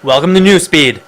Welcome to Newspeed.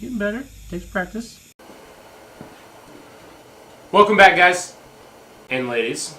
Getting better. Takes practice. Welcome back, guys and ladies.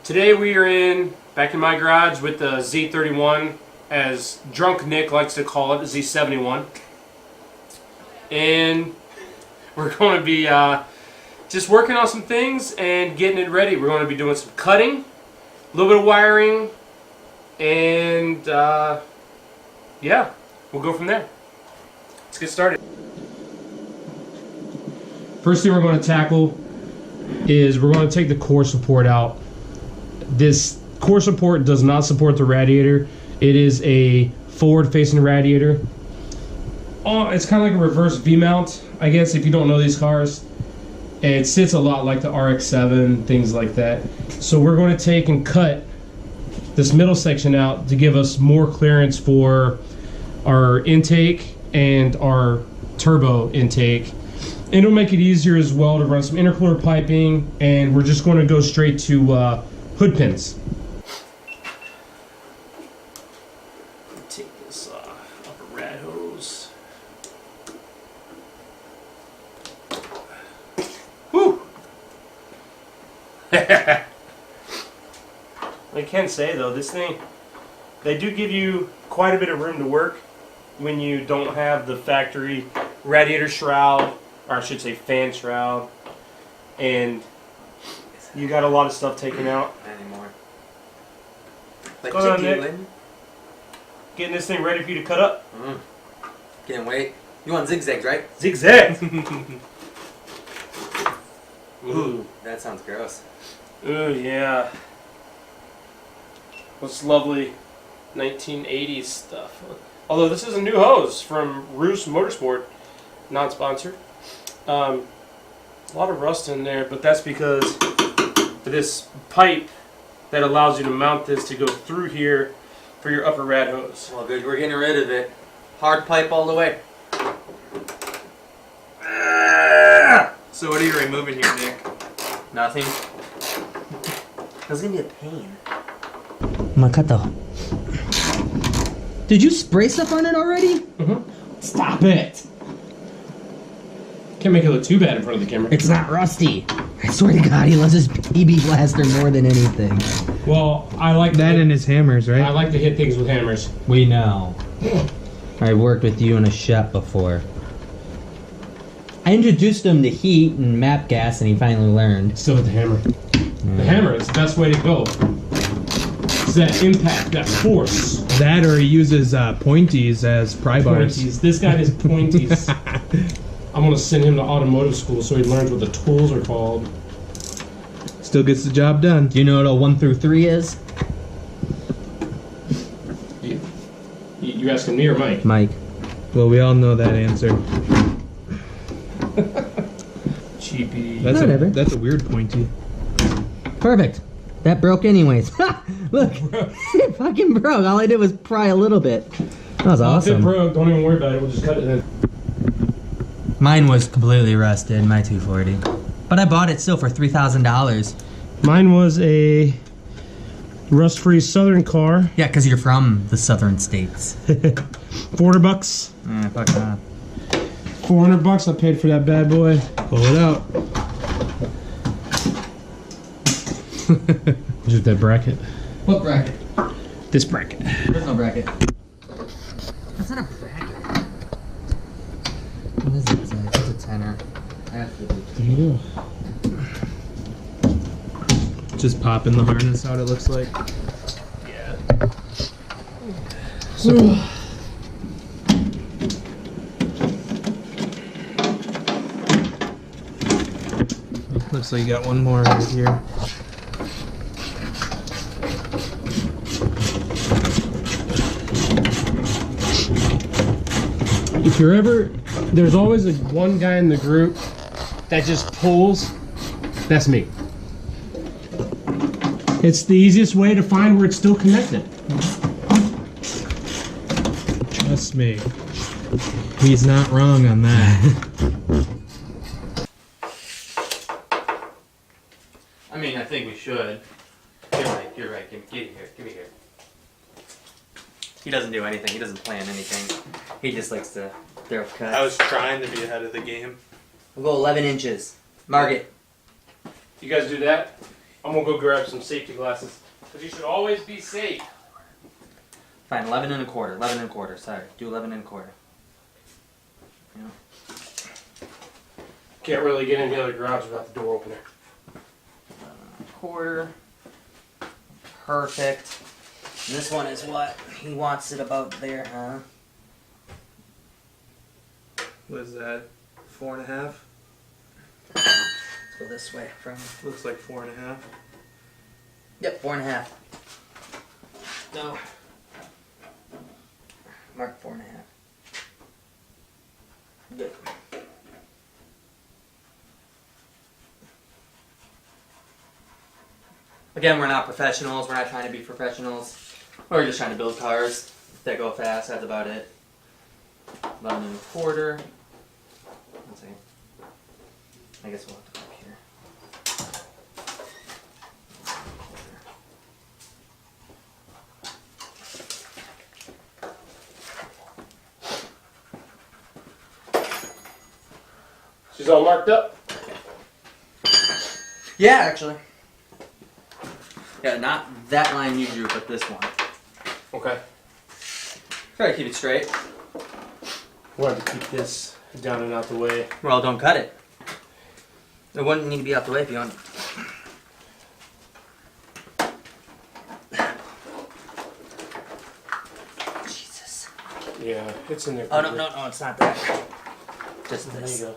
Today we are back in my garage with the Z31, as Drunk Nick likes to call it, the Z71. And we're going to be just working on some things and getting it ready. We're going to be doing some cutting, a little bit of wiring, and yeah, we'll go from there. Let's get started. First thing we're going to tackle is we're going to take the core support out. This core support does not support the radiator. It is a forward-facing radiator. Oh, it's kind of like a reverse V-mount, I guess, if you don't know these cars. And it sits a lot like the RX-7, things like that. So we're going to take and cut this middle section out to give us more clearance for our intake and our turbo intake. And it'll make it easier as well to run some intercooler piping, and we're just going to go straight to hood pins. Take this upper rad hose. Whew! I can say though, this thing, they do give you quite a bit of room to work when you don't have the factory radiator shroud, or I should say fan shroud, and you got a lot of stuff taken out. Anymore. But What's going on, Nick? Getting this thing ready for you to cut up. Can't wait. You want zigzags, right? Zigzag! Ooh. That sounds gross. Ooh, yeah. What's lovely 1980s stuff. Although this is a new hose from Roos Motorsport, non-sponsored. A lot of rust in there, but that's because of this pipe that allows you to mount this to go through here for your upper rad hose. Well, good. We're getting rid of it. Hard pipe all the way. So what are you removing here, Nick? Nothing. That's gonna be a pain. Makato. Did you spray stuff on it already? Mm-hmm. Stop it! Can't make it look too bad in front of the camera. It's not rusty. I swear to God, he loves his PB blaster more than anything. Well, I like That and his hammers, right? I like to hit things with hammers. We know. I've worked with you in a shop before. I introduced him to heat and map gas, and he finally learned. Still with the hammer. The hammer is the best way to go. It's that impact, that force. That or he uses pointies as pry bars. Pointies. This guy is pointies. I'm going to send him to automotive school so he learns what the tools are called. Still gets the job done. Do you know what a 1 through 3 is? You asking me or Mike? Mike. Well, we all know that answer. Cheapy. Whatever. That's a weird pointy. Perfect. That broke anyways. Look, it fucking broke. All I did was pry a little bit. That was If it awesome. broke, don't even worry about it. We'll just cut it in. Mine was completely rusted, my 240. But I bought it still for $3,000. Mine was a rust-free Southern car. Yeah, because you're from the southern states. $400. Fuck that. $400 I paid for that bad boy. Pull it out. Just that bracket. What bracket? This bracket. There's no bracket. That's not a bracket. What is it? It's a tenner. I have to do There you go. Just popping the harness out, it looks like. Yeah. So, looks like you got one more right here. If you're ever, there's always one guy in the group that just pulls. That's me. It's the easiest way to find where it's still connected. Trust me. He's not wrong on that. I mean, I think we should. You're right. Get here. Give me here. He doesn't do anything. He doesn't plan anything. He just likes to throw cuts. I was trying to be ahead of the game. We'll go 11 inches. Mark it. You guys do that? I'm gonna go grab some safety glasses. Because you should always be safe. Fine, 11 and a quarter. 11 and a quarter. Sorry. Do 11 and a quarter. You know? Can't really get into the other garage without the door opener. 11 and a quarter. Perfect. And this one is what? He wants it about there, huh? What is that? 4.5? Let's go this way from. Looks like 4.5. Yep, 4.5. No. Mark 4.5. Good. Again, we're not professionals. We're not trying to be professionals. We're just trying to build cars that go fast. That's about it. 11 and a quarter. 1 second. I guess we'll have to look here. She's all marked up. Yeah, actually. Yeah, not that line you drew, but this one. Okay. Try to keep it straight. Wanted to keep this down and out the way. Well, don't cut it. It wouldn't need to be out the way if you want. Jesus. Yeah, it's in there. Oh, no, it's not that. Just There this. you go.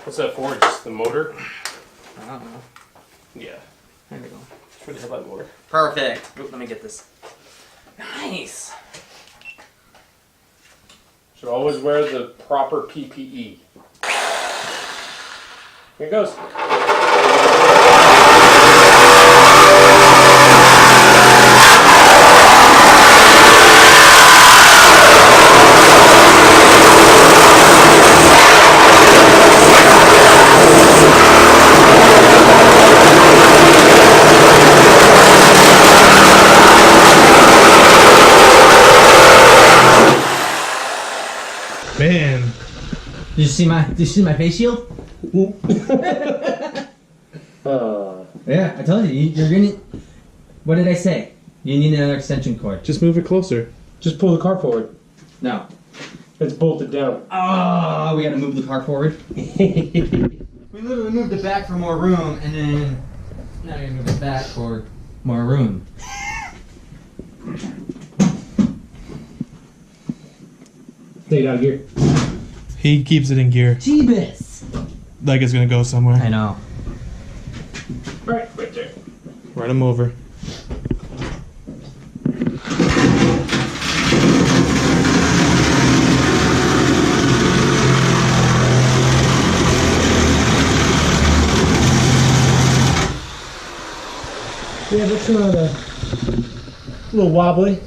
What's that for? Just the motor? I don't know. Yeah. There we go. For the headlight motor. Perfect. Oop, let me get this. Nice. Should always wear the proper PPE. Here it goes. Man. Did you see my face shield? Yeah, I told you, you're gonna. What did I say? You need another extension cord. Just move it closer. Just pull the car forward. No. It's bolted down. Oh, we gotta move the car forward. We literally moved it back for more room, and then now you're gonna move it back for more room. Take it out of gear. He keeps it in gear. Jeebus! Like it's gonna go somewhere. I know. Right there. Run him over. Yeah, that's not a little wobbly.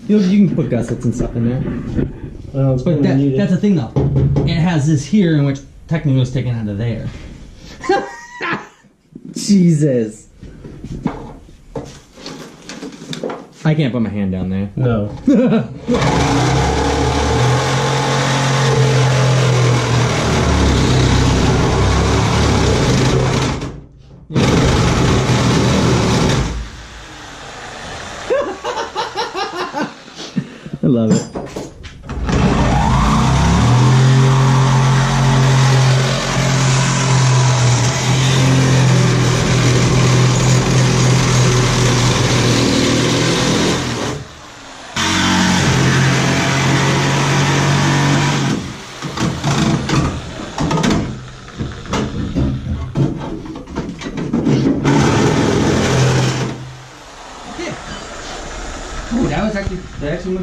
You can put gussets and stuff in there. Well, it's But that's the thing though. It has this here, in which technically was taken out of there. Jesus. I can't put my hand down there. No. I love it.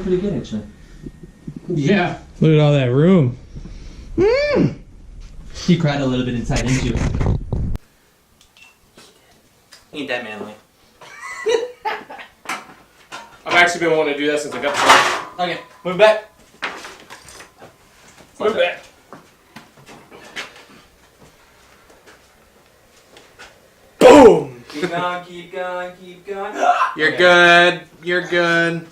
pretty good actually. Yeah. Look at all that room. He cried a little bit inside, didn't you? Ain't that manly. I've actually been wanting to do that since I got the car. Okay, move back. Move back. Boom! Keep going, keep going, keep going. You're Okay. good. You're good.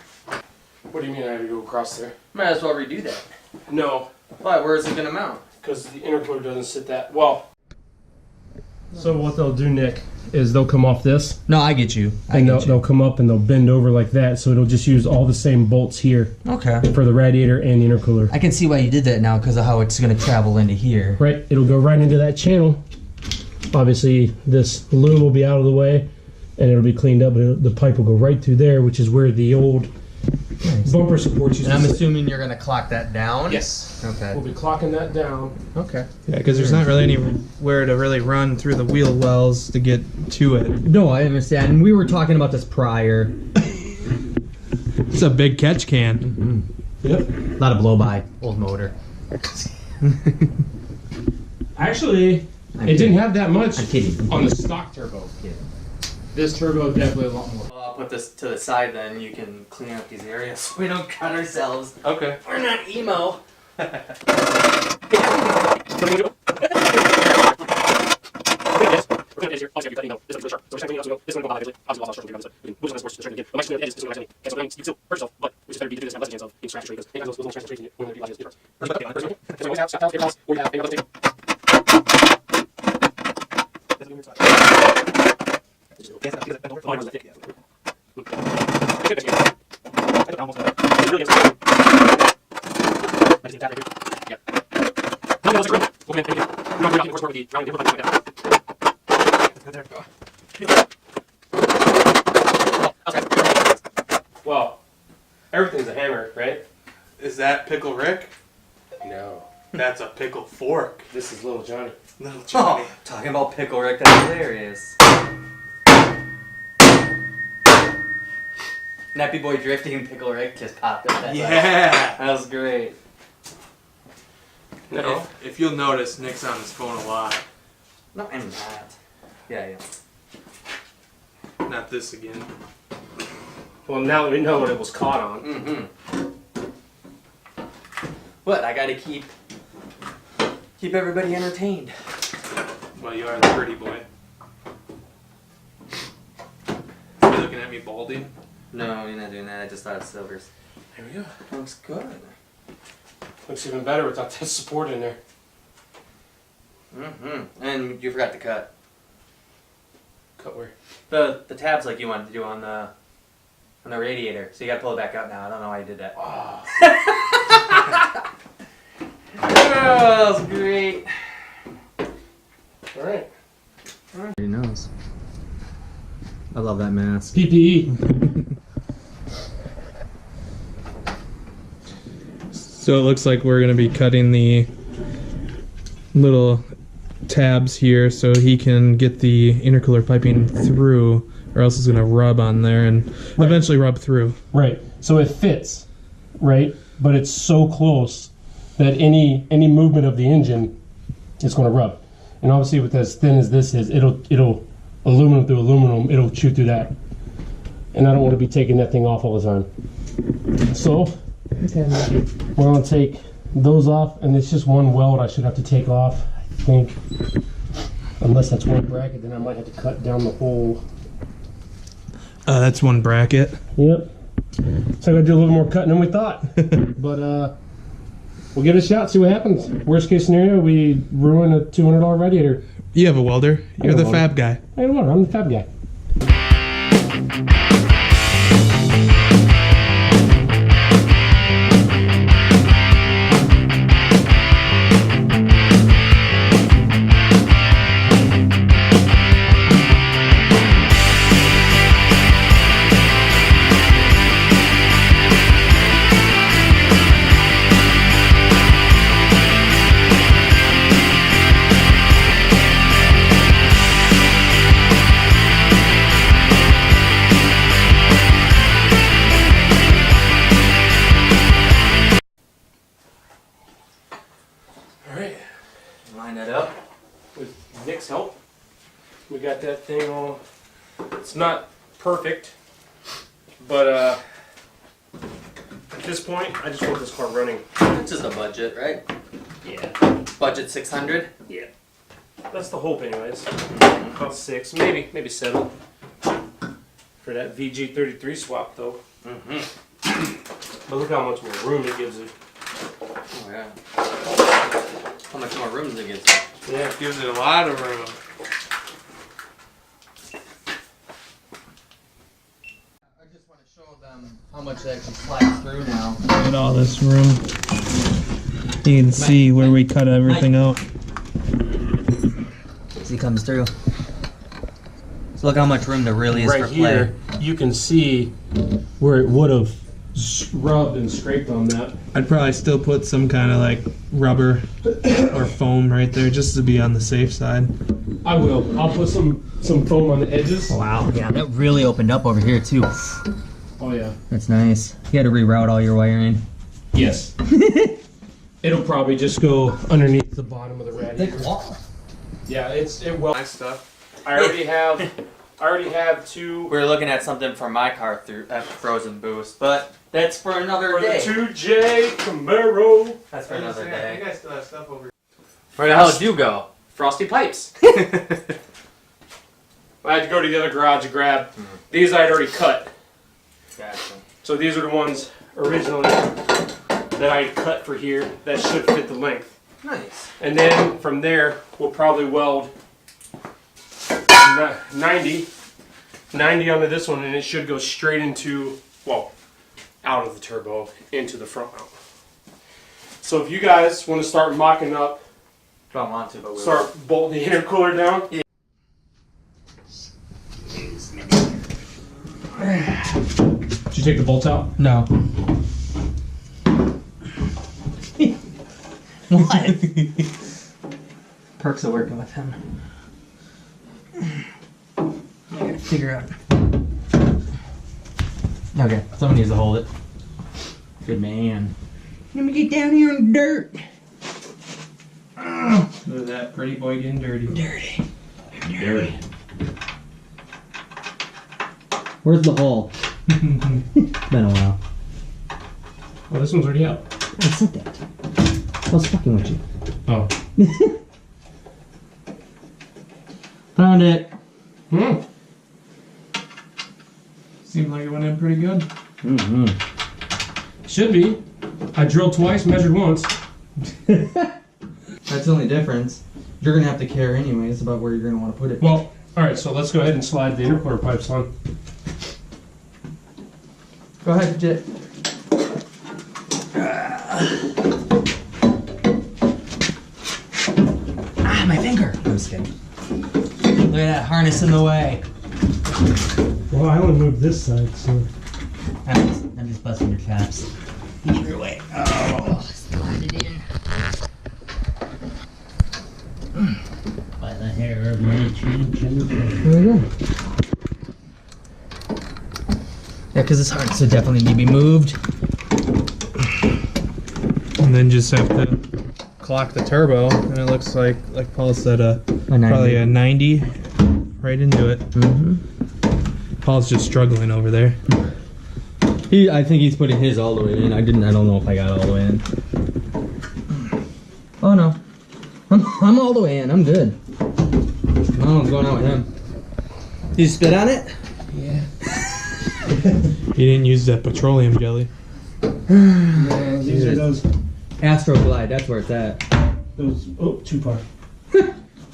What do you mean I had to go across there? Might as well redo that. No, Why? Where is it gonna mount? because the intercooler doesn't sit that well. So what they'll do, Nick, is they'll come off this, No, I get you. and they'll come up and they'll bend over like that, so it'll just use all the same bolts here Okay. for the radiator and the intercooler. I can see why you did that now because of how it's gonna travel into here. Right, it'll go right into that channel. Obviously, this loom will be out of the way, and it'll be cleaned up, but the pipe will go right through there, which is where the old bumper supports used And to I'm sit. assuming you're gonna clock that down. Yes. Okay. We'll be clocking that down. Okay. Yeah, because there's not really anywhere to really run through the wheel wells to get to it. No, I understand. We were talking about this prior. It's a big catch can. Yep. A lot of blow by. Old motor. Actually, I'm it didn't kidding. have that much I'm kidding. on the stock turbo. Kidding. This turbo definitely a lot more. I'll put this to the side then. You can clean up these areas so we don't cut ourselves. Okay. We're not emo. Well, everything's a hammer, right? Is that Pickle Rick? No. That's a pickle fork. This is Little Johnny. Little Johnny. Oh, talking about Pickle Rick, that's hilarious. Nappy Boy drifting Pickle Rick just popped up. That Yeah. That was great. No. If you'll notice, Nick's on his phone a lot. No, I'm not. Yeah, yeah. Not this again. Well, now that we know what it was caught on. Mm-hmm. What? I gotta keep everybody entertained. Well, you are the pretty boy. Are you looking at me balding? No, you're not doing that. I just thought of silvers. There we go. Looks good. Looks even better without that support in there. Mm-hmm. And you forgot to cut Cut where? the tabs like you wanted to do on the radiator. So you gotta pull it back up now. I don't know why you did that. Oh. Oh, that was great. All right. He knows. I love that mask. PPE. So it looks like we're going to be cutting the little tabs here so he can get the intercooler piping through, or else it's going to rub on there and eventually rub through. Right. So it fits, right? But it's so close that any movement of the engine is going to rub. And obviously, with as thin as this is, it'll aluminum through aluminum. It'll chew through that. And I don't want to be taking that thing off all the time. So we're going to take those off, and it's just one weld I should have to take off, I think. Unless that's one bracket, then I might have to cut down the whole. That's one bracket. Yep. So I gotta do a little more cutting than we thought. But we'll give it a shot, see what happens. Worst case scenario, we ruin a $200 radiator. You have a welder. You're have a the welder. fab guy. I don't know, I'm the fab guy. mechanics help. We got that thing all, it's not perfect, but at this point, I just want this car running. It's just a budget, right? Yeah. Budget 600. Yeah. That's the hope anyways. About 6, maybe 7. For that VG33 swap though. But look how much more room it gives it. Oh yeah. How much more room does it give you? Yeah, it gives it a lot of room. I just want to show them how much it actually slides through now. Look at all this room. You can see where we cut everything out. See, comes through. So look how much room there really is Right for play. here, you can see where it would have rubbed and scraped on that. I'd probably still put some kind of like rubber or foam right there just to be on the safe side. I will. I'll put some foam on the edges. Wow, yeah, that really opened up over here too. Oh yeah. That's nice. You had to reroute all your wiring. Yes. It'll probably just go underneath the bottom of the radiator. Yeah, it well. Nice stuff. I already have 2. We were looking at something for my car through at Frozen Boost, but that's for another For the day. 2J Camaro. That's for another day. guys still have stuff over here. Where the hell did you go? Frosty Pipes. I had to go to the other garage to grab. These I had already cut. Gotcha. So these are the ones originally that I cut for here. That should fit the length. Nice. And then from there, we'll probably weld 90 onto this one, and it should go straight into, well, out of the turbo into the front mount. So if you guys want to start mocking up, Don't want to, but we will. start bolting the intercooler down. Yeah. Did you take the bolts out? No. What? Perks of working with him. I gotta figure out. Okay, someone needs to hold it. Good man. Let me get down here in the dirt. Look at that pretty boy getting dirty. Dirty. Dirty. Where's the hole? Been a while. Well, this one's already out. I said that. I was fucking with you. Oh. Found it. Seemed like it went in pretty good. Should be. I drilled twice, measured once. That's the only difference. You're gonna have to care anyways about where you're gonna want to put it. Well, alright, so let's go ahead and slide the intercooler pipes on. Go ahead, Jit. My finger. I'm just kidding. Look at that harness in the way. Well, I only moved this side, so. I'm just busting your caps. Get your way. Oh, slide it in. By the hair of my chin. There we go. Yeah, because this harness would definitely need to be moved. And then just have to clock the turbo, and it looks like Paul said, probably a 90 right into it. Paul's just struggling over there. I think he's putting his all the way in. I don't know if I got all the way in. Oh no. I'm all the way in. I'm good. Oh, I'm going out with him. Did you spit on it? Yeah. He didn't use that petroleum jelly. Yeah, these are those Astro Glide, that's where it's at. two-part.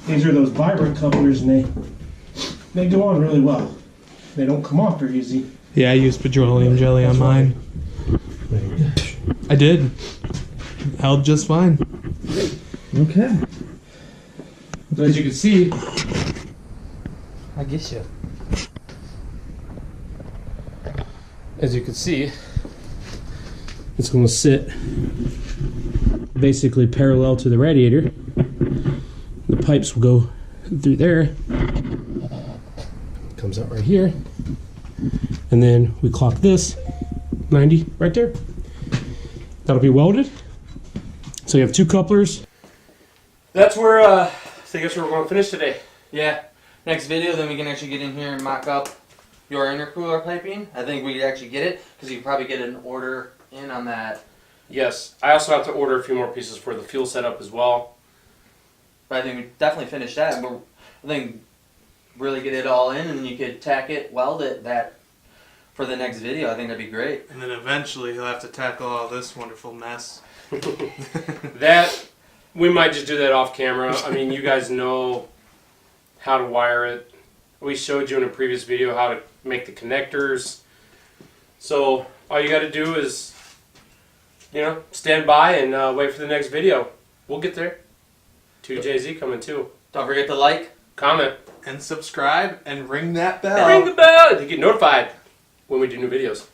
These are those vibrant couplers, and they go on really well. They don't come off very easy. Yeah, I used petroleum jelly on mine. I did. Held just fine. Okay. So as you can see, I guess you. as you can see, it's going to sit basically parallel to the radiator. The pipes will go through there. Comes out right here. And then we clock this 90 right there. That'll be welded. So you have two couplers. That's where think that's where we're going to finish today. Yeah. Next video, then we can actually get in here and mock up your intercooler piping. I think we could actually get it because you could probably get an order in on that. Yes. I also have to order a few more pieces for the fuel setup as well. But I think we definitely finish that. And I think really get it all in, and then you could tack it, weld it that for the next video. I think that'd be great. And then eventually he'll have to tackle all this wonderful mess. That, we might just do that off camera. I mean, you guys know how to wire it. We showed you in a previous video how to make the connectors. So all you got to do is, you know, stand by and wait for the next video. We'll get there. 2JZ coming too. Don't forget to like, Comment. And subscribe and ring that bell. Ring the bell to get notified when we do new videos.